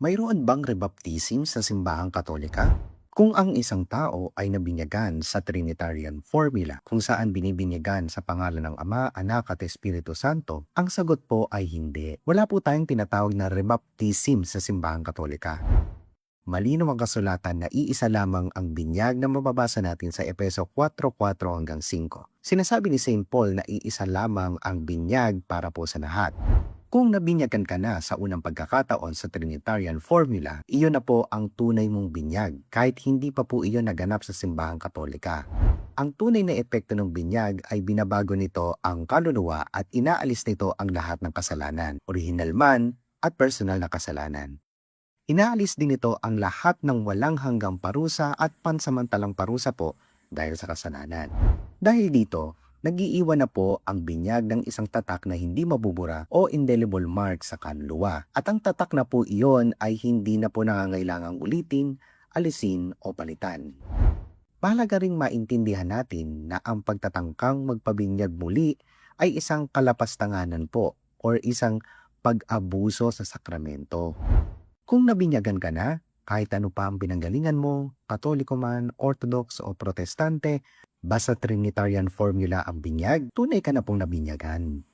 Mayroon bang rebaptism sa simbahang Katolika? Kung ang isang tao ay nabinyagan sa Trinitarian formula kung saan binibinyagan sa pangalan ng Ama, Anak at Espiritu Santo, ang sagot po ay hindi. Wala po tayong tinatawag na rebaptism sa simbahang Katolika. Malinaw ang kasulatan na iisa lamang ang binyag na mababasa natin sa Efeso 4:4 hanggang 5. Sinasabi ni Saint Paul na iisa lamang ang binyag para po sa lahat. Kung nabinyagan ka na sa unang pagkakataon sa Trinitarian formula, iyon na po ang tunay mong binyag, kahit hindi pa po iyon naganap sa simbahang Katolika. Ang tunay na epekto ng binyag ay binabago nito ang kaluluwa at inaalis nito ang lahat ng kasalanan, orihinal man at personal na kasalanan. Inaalis din nito ang lahat ng walang hanggang parusa at pansamantalang parusa po dahil sa kasalanan. Dahil dito, nag-iiwan na po ang binyag ng isang tatak na hindi mabubura o indelible mark sa kaluluwa. At ang tatak na po iyon ay hindi na po nangangailangang ulitin, alisin o palitan. Mahalaga ring maintindihan natin na ang pagtatangkang magpabinyag muli ay isang kalapastanganan po or isang pag-abuso sa sakramento. Kung nabinyagan ka na, kahit ano pa ang pinanggalingan mo, Katoliko man, Orthodox o Protestante, basta Trinitarian formula ang binyag, tunay ka na pong nabinyagan.